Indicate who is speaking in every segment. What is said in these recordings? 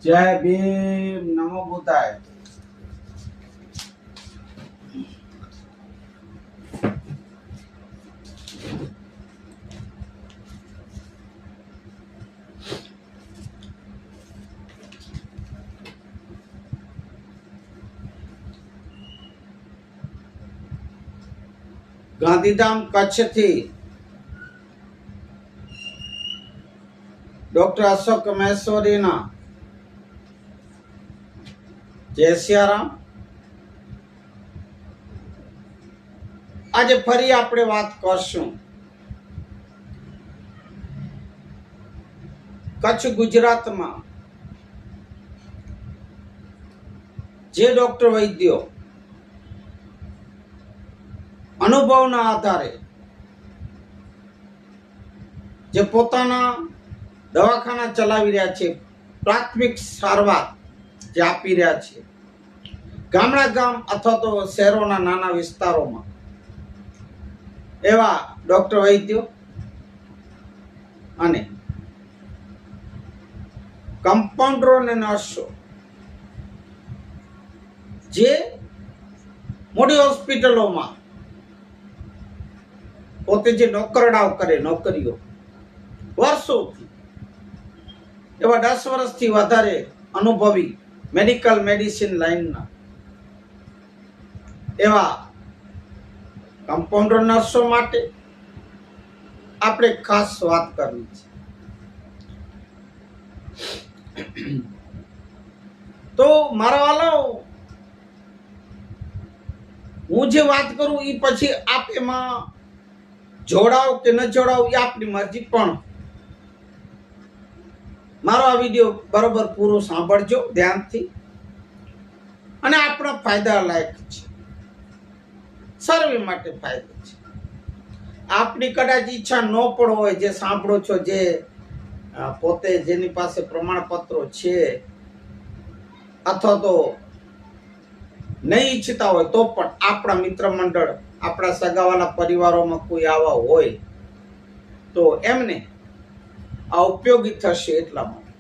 Speaker 1: જય ભીમ, નમો બુદ્ધાય. ગાંધીધામ કચ્છથી ડોક્ટર અશોક મહેશ્વરીના જય સિયારામ. આજે ફરી આપણે વાત કરશું કચ્છ ગુજરાતમાં જે ડોક્ટર વૈદ્યો અનુભવના આધારે જે પોતાના દવાખાના ચલાવી રહ્યા છે, પ્રાથમિક સારવાર જે આપી રહ્યા છે ગામડા ગામ અથવા તો શહેરોના નાના વિસ્તારોમાં, એવા ડોક્ટર વૈદ્યો અને કમ્પાઉન્ડરો અને નર્સો જે મોટી હોસ્પિટલોમાં પોતે જે નોકરડાઓ કરે, નોકરીઓ વર્ષોથી, એવા 10 વર્ષથી વધારે અનુભવી મેડિકલ મેડિસિન લાઈનના એવા કમ્પાઉન્ડર નર્સો માટે આપણે ખાસ વાત કરવી છે. તો મારા વાલાઓ, હું જે વાત કરું એ પછી આપ એમાં જોડાવ કે ન જોડાવ એ આપની મરજી, પણ મારો આ વિડીયો બરોબર પૂરો સાંભળજો ધ્યાનથી, અને આપણા ફાયદા લાયક છે, સર્વે માટે ફાયદો છે. આપની કદાચ ઈચ્છા ન પણ હોય, જે સાંભળો છો, જે પોતે જેની પાસે પ્રમાણપત્રો છે અથવા તો નહીં ઈચ્છતા હોય તો પણ આપણા મિત્ર મંડળ, આપણા સગાવાલા પરિવારોમાં કોઈ આવા હોય તો એમને આ ઉપયોગી થશે એટલા માટે.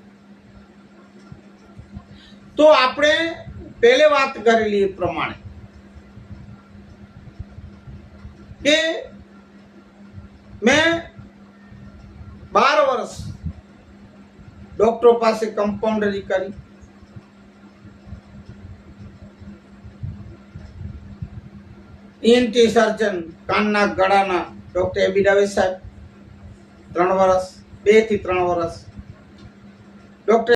Speaker 1: તો આપણે પહેલે વાત કરેલી એ પ્રમાણે કે મેં 12 વર્ષ ડોક્ટરો પાસે કમ્પાઉન્ડરી કરી, ENT સર્જન કાનના ગળાના ડોક્ટર એબી દવે સાહેબ 3 વર્ષ, 2 થી 3 વર્ષ, ડોક્ટર